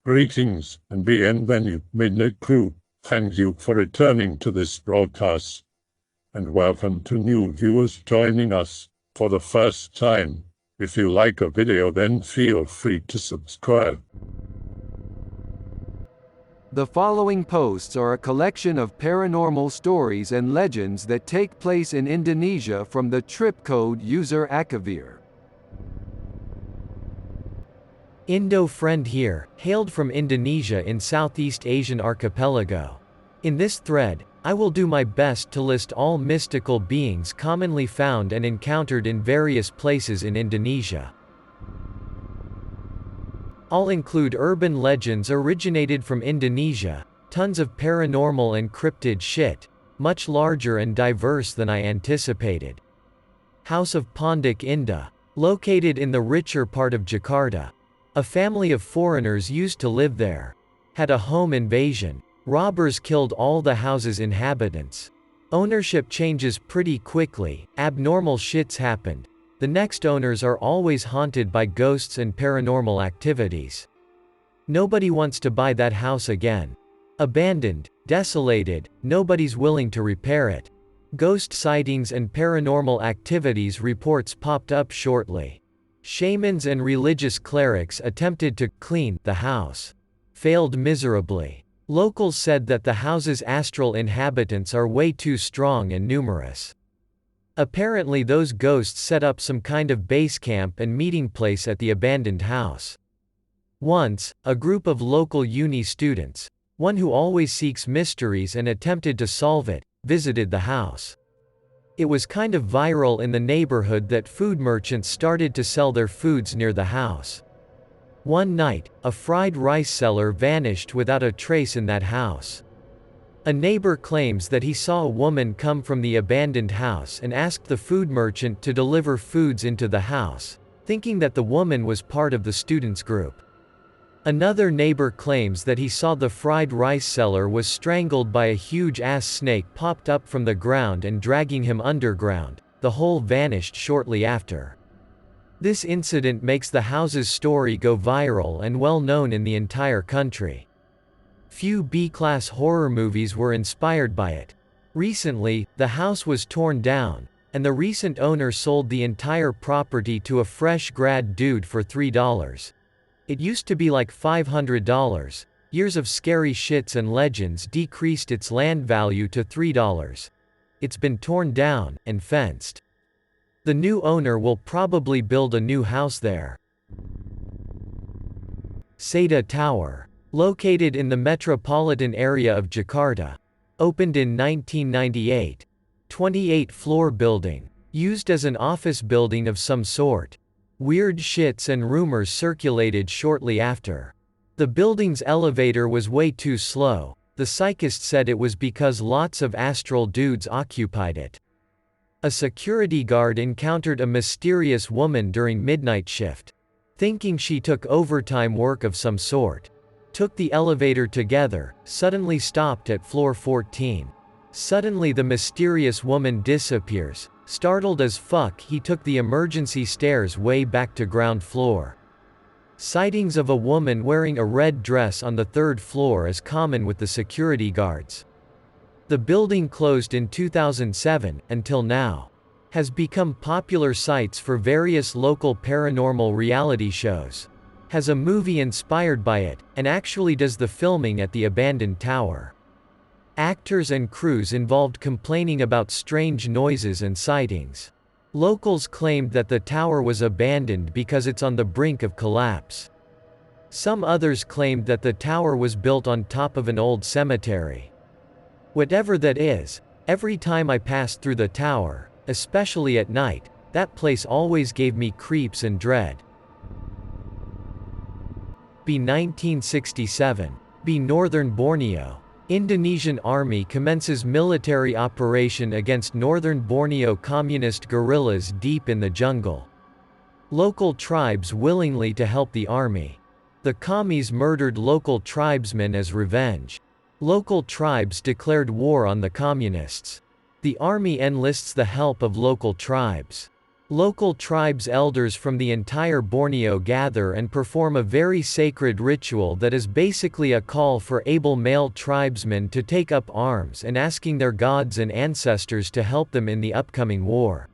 Greetings and bienvenue, Midnight Crew. Thank you for returning to this broadcast, and welcome to new viewers joining us for the first time. If you like a video, then feel free to subscribe. The following posts are a collection of paranormal stories and legends that take place in Indonesia from the trip code user Akavir. Indo friend here, hailed from Indonesia in Southeast Asian archipelago. In this thread, I will do my best to list all mystical beings commonly found and encountered in various places in Indonesia. I'll include urban legends originated from Indonesia, tons of paranormal and cryptid shit, much larger and diverse than I anticipated. House of Pondok Indah, located in the richer part of Jakarta. A family of foreigners used to live there. Had a home invasion. Robbers killed all the house's inhabitants. Ownership changes pretty quickly, abnormal shits happened. The next owners are always haunted by ghosts and paranormal activities. Nobody wants to buy that house again. Abandoned, desolated, nobody's willing to repair it. Ghost sightings and paranormal activities reports popped up shortly. Shamans and religious clerics attempted to clean the house. Failed miserably. Locals said that the house's astral inhabitants are way too strong and numerous. Apparently those ghosts set up some kind of base camp and meeting place at the abandoned house. Once, a group of local uni students, one who always seeks mysteries and attempted to solve it, visited the house. It was kind of viral in the neighborhood that food merchants started to sell their foods near the house. One night, a fried rice seller vanished without a trace in that house. A neighbor claims that he saw a woman come from the abandoned house and asked the food merchant to deliver foods into the house, thinking that the woman was part of the students' group. Another neighbor claims that he saw the fried rice seller was strangled by a huge ass snake popped up from the ground and dragging him underground. The whole vanished shortly after. This incident makes the house's story go viral and well known in the entire country. Few B-class horror movies were inspired by it. Recently, the house was torn down, and the recent owner sold the entire property to a fresh grad dude for $3. It used to be like $500. Years of scary shits and legends decreased its land value to $3. It's been torn down and fenced. The new owner will probably build a new house there. Saidah Tower, located in the metropolitan area of Jakarta. Opened in 1998. 28-floor building. Used as an office building of some sort. Weird shits and rumors circulated shortly after. The building's elevator was way too slow. The psychist said it was because lots of astral dudes occupied it. A security guard encountered a mysterious woman during midnight shift. Thinking she took overtime work of some sort. Took the elevator together, suddenly stopped at floor 14. Suddenly the mysterious woman disappears. Startled as fuck, he took the emergency stairs way back to ground floor. Sightings of a woman wearing a red dress on the third floor is common with the security guards. The building closed in 2007, until now. Has become popular sites for various local paranormal reality shows. Has a movie inspired by it, and actually does the filming at the abandoned tower. Actors and crews involved complaining about strange noises and sightings. Locals claimed that the tower was abandoned because it's on the brink of collapse. Some others claimed that the tower was built on top of an old cemetery. Whatever that is, every time I passed through the tower, especially at night, that place always gave me creeps and dread. B 1967. B Northern Borneo. Indonesian army commences military operation against northern Borneo communist guerrillas deep in the jungle. Local tribes willingly to help the army. The commies murdered local tribesmen as revenge. Local tribes declared war on the communists. The army enlists the help of local tribes. Local tribes' elders from the entire Borneo gather and perform a very sacred ritual that is basically a call for able male tribesmen to take up arms and asking their gods and ancestors to help them in the upcoming war.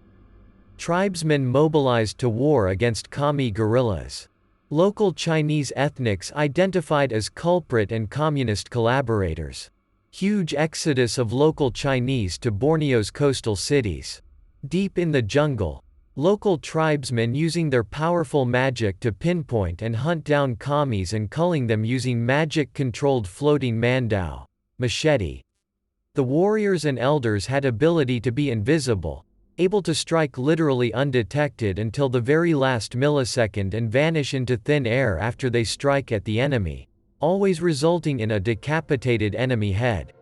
Tribesmen mobilized to war against Kami guerrillas. Local Chinese ethnics identified as culprit and communist collaborators. Huge exodus of local Chinese to Borneo's coastal cities. Deep in the jungle, local tribesmen using their powerful magic to pinpoint and hunt down Kamis and culling them using magic-controlled floating mandao machete. The warriors and elders had ability to be invisible, able to strike literally undetected until the very last millisecond and vanish into thin air after they strike at the enemy, always resulting in a decapitated enemy head.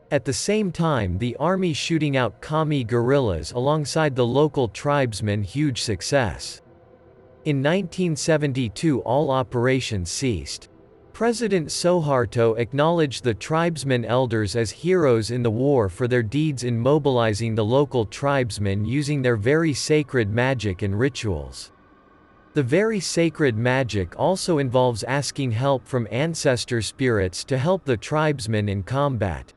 At the same time, the army shooting out Kami guerrillas alongside the local tribesmen, huge success. In 1972 all operations ceased. President Suharto acknowledged the tribesmen elders as heroes in the war for their deeds in mobilizing the local tribesmen using their very sacred magic and rituals. The very sacred magic also involves asking help from ancestor spirits to help the tribesmen in combat.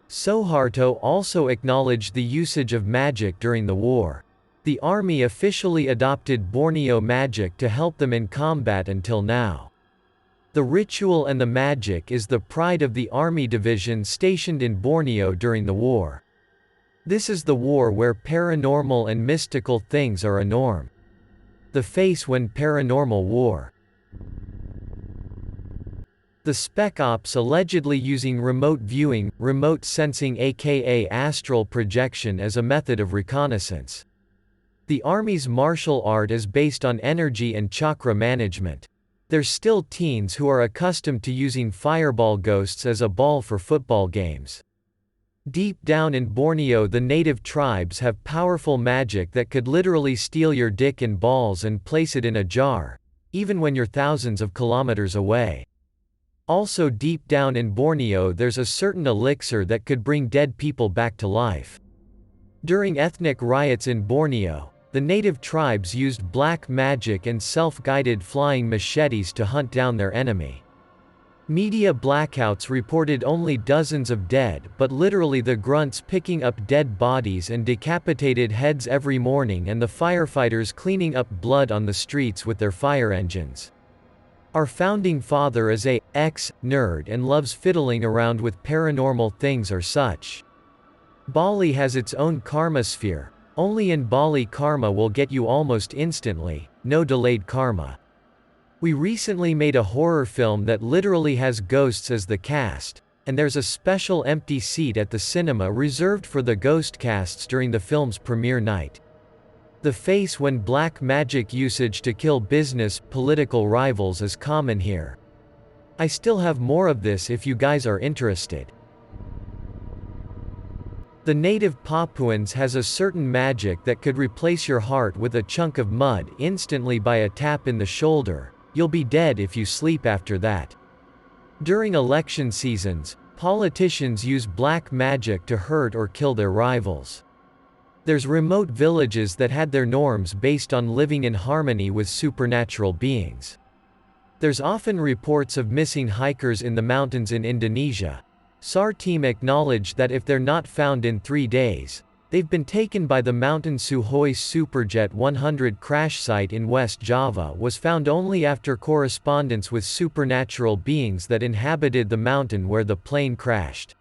Suharto also acknowledged the usage of magic during the war. The army officially adopted Borneo magic to help them in combat until now. The ritual and the magic is the pride of the army division stationed in Borneo during the war. This is the war where paranormal and mystical things are a norm. The face when Paranormal War. The Spec Ops allegedly using remote viewing, remote sensing aka astral projection as a method of reconnaissance. The Army's martial art is based on energy and chakra management. There's still teens who are accustomed to using fireball ghosts as a ball for football games. Deep down in Borneo, the native tribes have powerful magic that could literally steal your dick and balls and place it in a jar, even when you're thousands of kilometers away. Also deep down in Borneo there's a certain elixir that could bring dead people back to life. During ethnic riots in Borneo, the native tribes used black magic and self-guided flying machetes to hunt down their enemy. Media blackouts reported only dozens of dead, but literally the grunts picking up dead bodies and decapitated heads every morning and the firefighters cleaning up blood on the streets with their fire engines. Our founding father is a nerd and loves fiddling around with paranormal things or such. Bali has its own karma sphere. Only in Bali karma will get you almost instantly, no delayed karma. We recently made a horror film that literally has ghosts as the cast, and there's a special empty seat at the cinema reserved for the ghost casts during the film's premiere night. The face when black magic usage to kill business, political rivals is common here. I still have more of this if you guys are interested. The native Papuans has a certain magic that could replace your heart with a chunk of mud instantly by a tap in the shoulder. You'll be dead if you sleep after that. During election seasons, politicians use black magic to hurt or kill their rivals. There's remote villages that had their norms based on living in harmony with supernatural beings. There's often reports of missing hikers in the mountains in Indonesia. SAR team acknowledged that if they're not found in 3 days, they've been taken by the mountain. Suhoi Superjet 100 crash site in West Java was found only after correspondence with supernatural beings that inhabited the mountain where the plane crashed.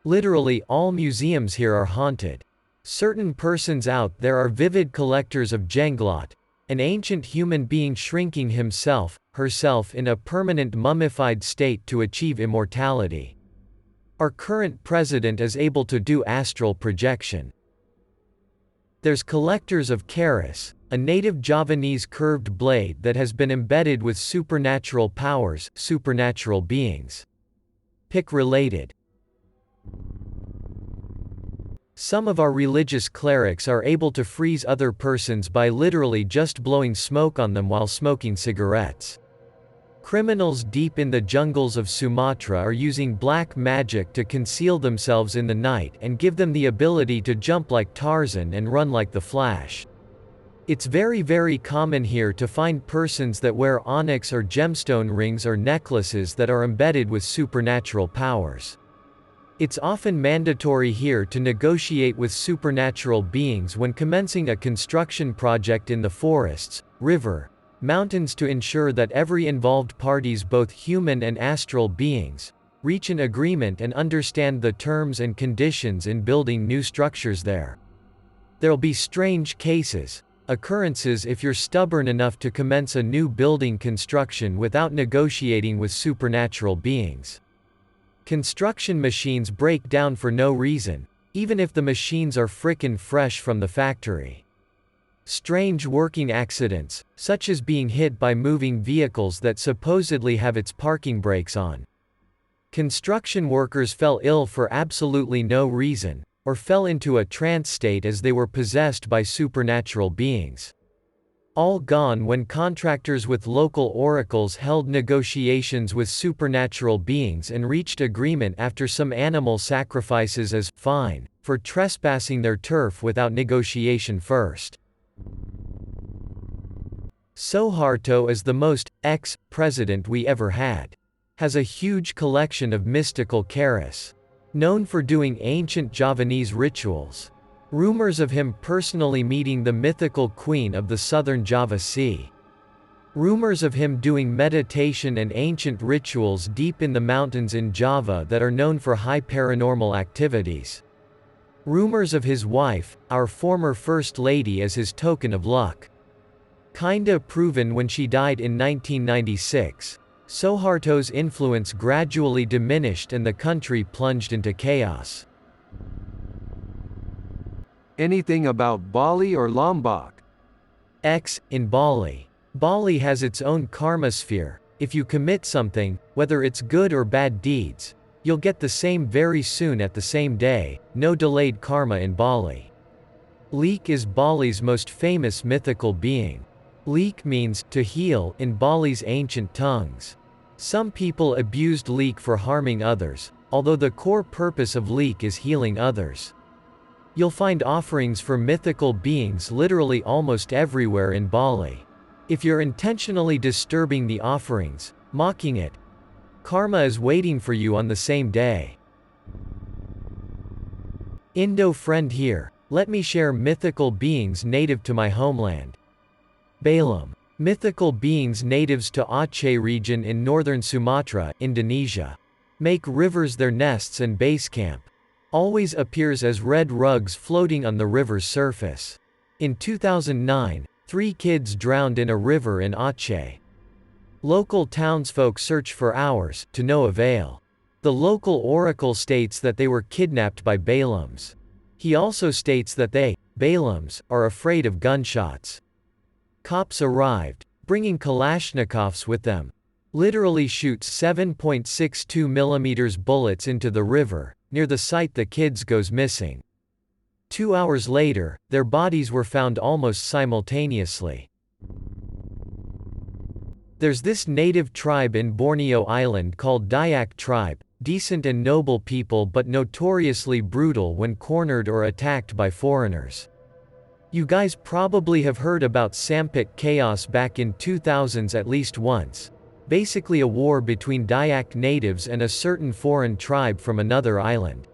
Literally all museums here are haunted. Certain persons out there are vivid collectors of jenglot, an ancient human being shrinking himself, herself in a permanent mummified state to achieve immortality. Our current president is able to do astral projection. There's collectors of Karis, a native Javanese curved blade that has been embedded with supernatural powers, supernatural beings. Pick related. Some of our religious clerics are able to freeze other persons by literally just blowing smoke on them while smoking cigarettes. Criminals deep in the jungles of Sumatra are using black magic to conceal themselves in the night and give them the ability to jump like Tarzan and run like the Flash. It's very common here to find persons that wear onyx or gemstone rings or necklaces that are embedded with supernatural powers. It's often mandatory here to negotiate with supernatural beings when commencing a construction project in the forests, river, mountains to ensure that every involved parties, both human and astral beings, reach an agreement and understand the terms and conditions in building new structures there. There'll be strange occurrences if you're stubborn enough to commence a new building construction without negotiating with supernatural beings. Construction machines break down for no reason, even if the machines are frickin' fresh from the factory. Strange working accidents, such as being hit by moving vehicles that supposedly have its parking brakes on. Construction workers fell ill for absolutely no reason, or fell into a trance state as they were possessed by supernatural beings. All gone when contractors with local oracles held negotiations with supernatural beings and reached agreement after some animal sacrifices as fine for trespassing their turf without negotiation first. Suharto is the most ex-president we ever had. Has a huge collection of mystical charis. Known for doing ancient Javanese rituals. Rumors of him personally meeting the mythical queen of the southern Java Sea. Rumors of him doing meditation and ancient rituals deep in the mountains in Java that are known for high paranormal activities. Rumors of his wife, our former First Lady, as his token of luck. Kinda proven when she died in 1996. Suharto's influence gradually diminished and the country plunged into chaos. Anything about Bali or Lombok? In Bali. Bali has its own karma sphere. If you commit something, whether it's good or bad deeds, you'll get the same very soon at the same day, no delayed karma in Bali. Leek is Bali's most famous mythical being. Leek means to heal in Bali's ancient tongues. Some people abused Leek for harming others, although the core purpose of Leek is healing others. You'll find offerings for mythical beings literally almost everywhere in Bali. If you're intentionally disturbing the offerings, mocking it, karma is waiting for you on the same day. Indo friend here, let me share mythical beings native to my homeland. Balum. Mythical beings natives to Aceh region in northern Sumatra, Indonesia. Make rivers their nests and base camp. Always appears as red rugs floating on the river's surface. In 2009, 3 kids drowned in a river in Aceh. Local townsfolk search for hours, to no avail. The local oracle states that they were kidnapped by Balums. He also states that they, Balums, are afraid of gunshots. Cops arrived, bringing Kalashnikovs with them. Literally shoots 7.62 mm bullets into the river, near the site the kids goes missing. 2 hours later, their bodies were found almost simultaneously. There's this native tribe in Borneo Island called Dayak Tribe, decent and noble people but notoriously brutal when cornered or attacked by foreigners. You guys probably have heard about Sampit chaos back in 2000s at least once. Basically a war between Dayak natives and a certain foreign tribe from another island.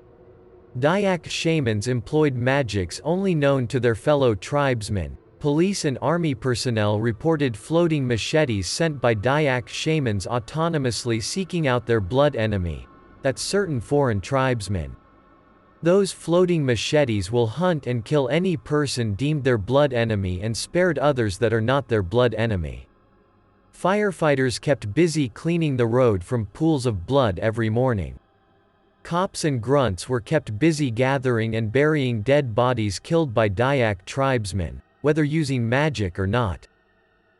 Dayak shamans employed magics only known to their fellow tribesmen. Police and army personnel reported floating machetes sent by Dayak shamans autonomously seeking out their blood enemy. That's certain foreign tribesmen. Those floating machetes will hunt and kill any person deemed their blood enemy and spared others that are not their blood enemy. Firefighters kept busy cleaning the road from pools of blood every morning. Cops and grunts were kept busy gathering and burying dead bodies killed by Dayak tribesmen, whether using magic or not.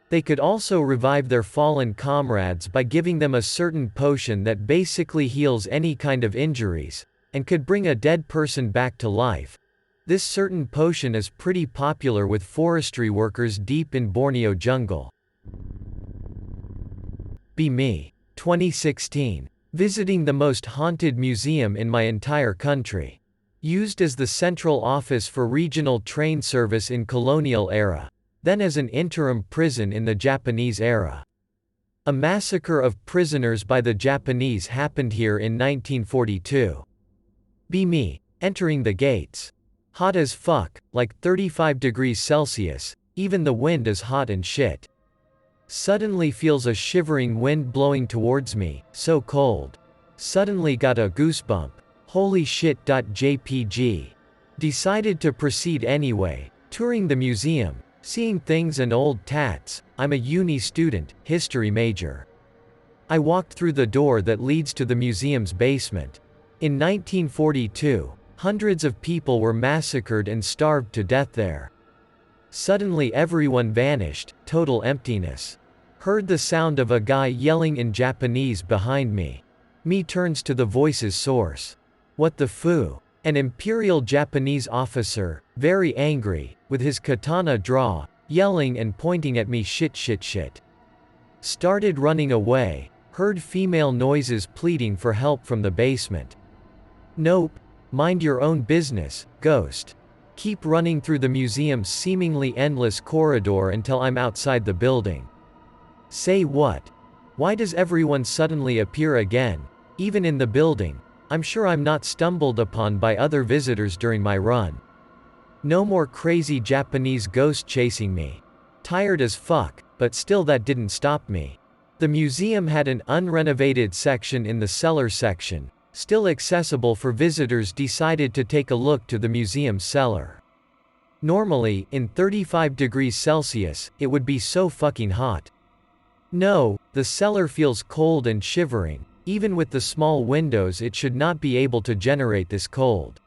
They could also revive their fallen comrades by giving them a certain potion that basically heals any kind of injuries, and could bring a dead person back to life. This certain potion is pretty popular with forestry workers deep in Borneo jungle. Be me. 2016. Visiting the most haunted museum in my entire country. Used as the central office for regional train service in colonial era. then as an interim prison in the Japanese era. A massacre of prisoners by the Japanese happened here in 1942. Me, entering the gates. Hot as fuck, like 35 degrees Celsius, even the wind is hot and shit. Suddenly feels a shivering wind blowing towards me, so cold. Suddenly got a goosebump. Holy shit. JPG. Decided to proceed anyway, touring the museum, seeing things and old tats. I'm a uni student, history major. I walked through the door that leads to the museum's basement. In 1942, hundreds of people were massacred and starved to death there. Suddenly everyone vanished, total emptiness. Heard the sound of a guy yelling in Japanese behind me. Me turns to the voice's source. What the foo? An imperial Japanese officer, very angry, with his katana draw, yelling and pointing at me shit. Started running away, heard female noises pleading for help from the basement. Nope, mind your own business, ghost. Keep running through the museum's seemingly endless corridor until I'm outside the building. Say what? Why does everyone suddenly appear again, even in the building? I'm sure I'm not stumbled upon by other visitors during my run. No more crazy Japanese ghost chasing me. Tired as fuck, but still that didn't stop me. The museum had an unrenovated section in the cellar section, still accessible for visitors. Decided to take a look to the museum's cellar. Normally, in 35 degrees Celsius, it would be so fucking hot. No, the cellar feels cold and shivering. Even with the small windows it should not be able to generate this cold.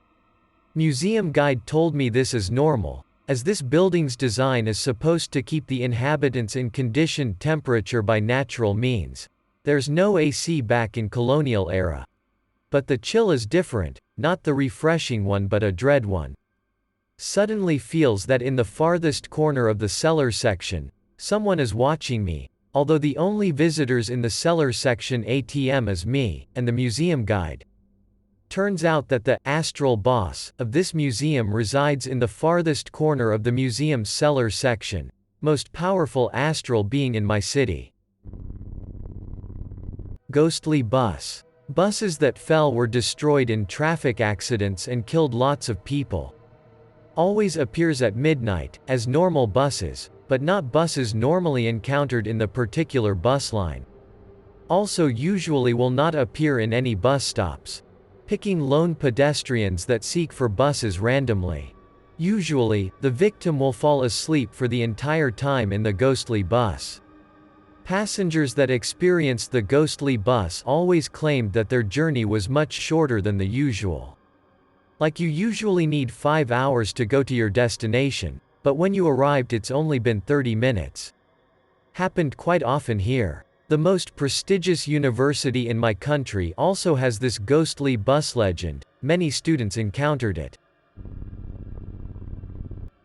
Museum guide told me this is normal, as this building's design is supposed to keep the inhabitants in conditioned temperature by natural means. There's no AC back in colonial era. But the chill is different, not the refreshing one but a dread one. Suddenly feels that in the farthest corner of the cellar section, someone is watching me. Although the only visitors in the cellar section ATM is me, and the museum guide. Turns out that the astral boss of this museum resides in the farthest corner of the museum's cellar section, most powerful astral being in my city. Ghostly bus. Buses that fell were destroyed in traffic accidents and killed lots of people. Always appears at midnight, as normal buses, but not buses normally encountered in the particular bus line. Also usually will not appear in any bus stops. Picking lone pedestrians that seek for buses randomly. Usually, the victim will fall asleep for the entire time in the ghostly bus. Passengers that experienced the ghostly bus always claimed that their journey was much shorter than the usual. Like you usually need 5 hours to go to your destination, but when you arrived it's only been 30 minutes. Happened quite often here. The most prestigious university in my country also has this ghostly bus legend. Many students encountered it.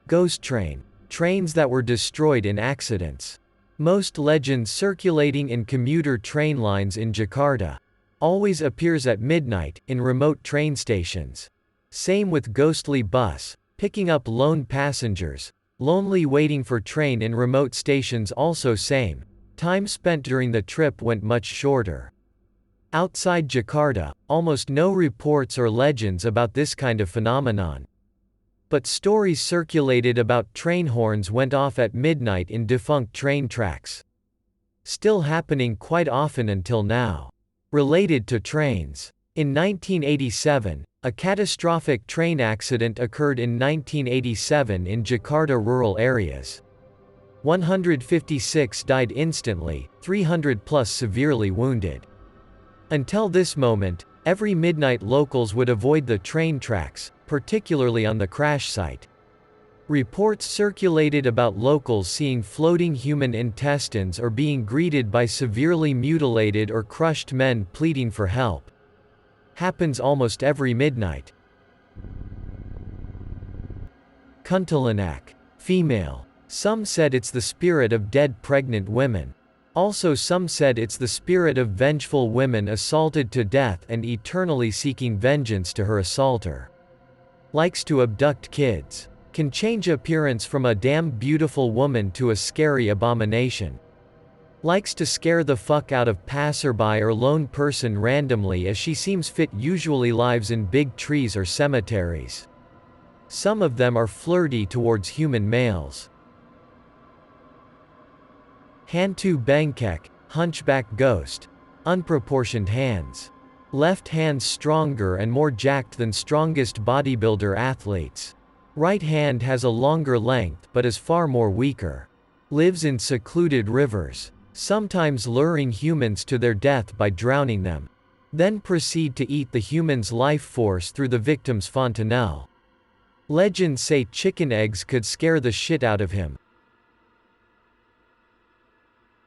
Ghost train. Trains that were destroyed in accidents. Most legends circulating in commuter train lines in Jakarta. Always appears at midnight, in remote train stations. Same with ghostly bus. Picking up lone passengers, lonely waiting for train in remote stations. Also same, time spent during the trip went much shorter. Outside Jakarta, almost no reports or legends about this kind of phenomenon. But stories circulated about train horns went off at midnight in defunct train tracks. Still happening quite often until now. Related to trains. In 1987, a catastrophic train accident occurred in 1987 in Jakarta rural areas. 156 died instantly, 300 plus severely wounded. Until this moment, every midnight locals would avoid the train tracks, particularly on the crash site. Reports circulated about locals seeing floating human intestines or being greeted by severely mutilated or crushed men pleading for help. Happens almost every midnight. Kuntilanak. Female. Some said it's the spirit of dead pregnant women. Also some said it's the spirit of vengeful women assaulted to death and eternally seeking vengeance to her assaulter. Likes to abduct kids. Can change appearance from a damn beautiful woman to a scary abomination. Likes to scare the fuck out of passerby or lone person randomly as she seems fit. Usually lives in big trees or cemeteries. Some of them are flirty towards human males. Hantu Bangkek, hunchback ghost. Unproportioned hands. Left hand stronger and more jacked than strongest bodybuilder athletes. Right hand has a longer length but is far more weaker. Lives in secluded rivers, sometimes luring humans to their death by drowning them. Then proceed to eat the human's life force through the victim's fontanelle. Legends say chicken eggs could scare the shit out of him.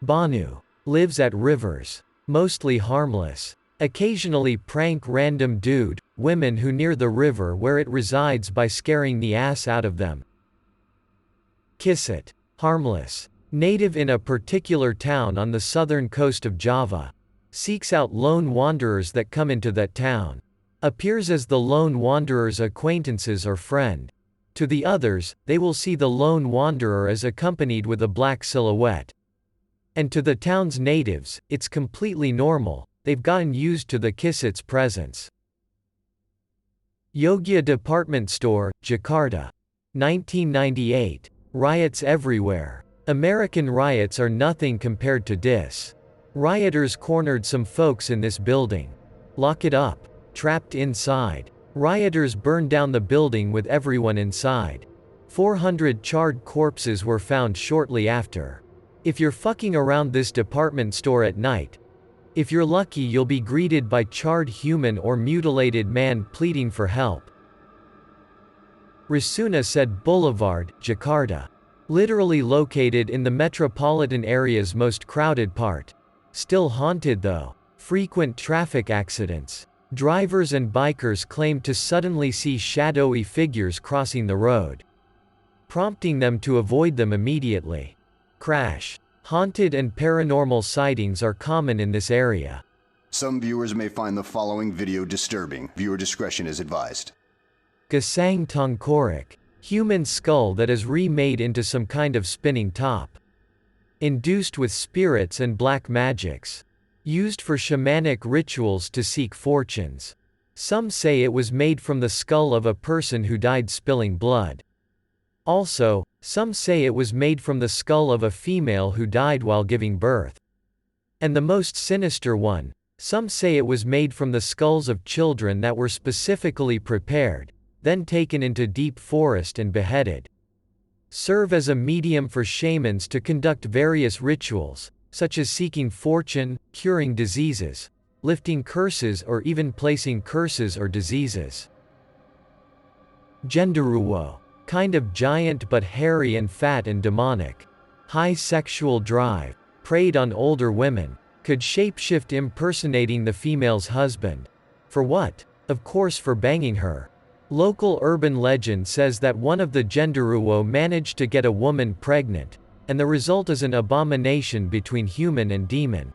Banu. Lives at rivers. Mostly harmless. Occasionally prank random dude, women who near the river where it resides by scaring the ass out of them. Kisset. Harmless. Native in a particular town on the southern coast of Java. Seeks out lone wanderers that come into that town. Appears as the lone wanderer's acquaintances or friend. To the others, they will see the lone wanderer as accompanied with a black silhouette. And to the town's natives, it's completely normal, they've gotten used to the Kisset's presence. Yogya Department Store, Jakarta. 1998. Riots everywhere. American riots are nothing compared to this. Rioters cornered some folks in this building. Lock it up. Trapped inside. Rioters burned down the building with everyone inside. 400 charred corpses were found shortly after. If you're fucking around this department store at night, if you're lucky you'll be greeted by charred human or mutilated man pleading for help. Rasuna said Boulevard, Jakarta. Literally located in the metropolitan area's most crowded part. Still haunted though. Frequent traffic accidents. Drivers and bikers claim to suddenly see shadowy figures crossing the road, prompting them to avoid them immediately. Crash. Haunted and paranormal sightings are common in this area. Some viewers may find the following video disturbing. Viewer discretion is advised. Gasang Tongkorik. Human skull that is remade into some kind of spinning top. Induced with spirits and black magics. Used for shamanic rituals to seek fortunes. Some say it was made from the skull of a person who died spilling blood. Also, some say it was made from the skull of a female who died while giving birth. And the most sinister one, some say it was made from the skulls of children that were specifically prepared, then taken into deep forest and beheaded. Serve as a medium for shamans to conduct various rituals, such as seeking fortune, curing diseases, lifting curses or even placing curses or diseases. Genderuwo. Kind of giant but hairy and fat and demonic. High sexual drive. Preyed on older women. Could shapeshift impersonating the female's husband. For what? Of course for banging her. Local urban legend says that one of the Genderuwo managed to get a woman pregnant, and the result is an abomination between human and demon.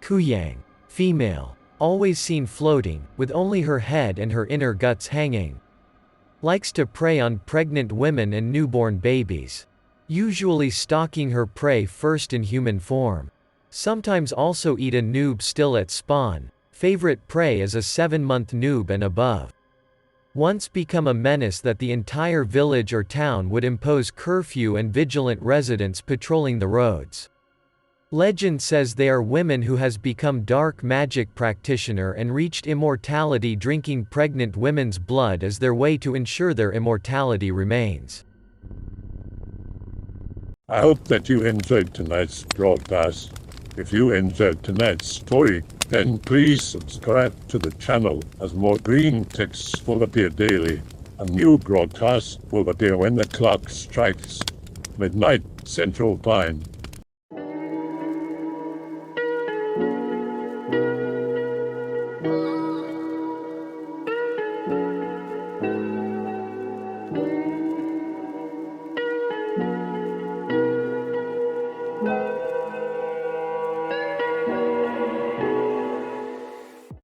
Kuyang. Female. Always seen floating, with only her head and her inner guts hanging. Likes to prey on pregnant women and newborn babies. Usually stalking her prey first in human form. Sometimes also eat a noob still at spawn. Favorite prey is a 7-month noob and above. Once become a menace that the entire village or town would impose curfew and vigilant residents patrolling the roads. Legend says they are women who has become dark magic practitioner and reached immortality drinking pregnant women's blood as their way to ensure their immortality remains. I hope that you enjoyed tonight's broadcast. If you enjoyed tonight's story, then please subscribe to the channel as more green texts will appear daily. A new broadcast will appear when the clock strikes midnight Central Time.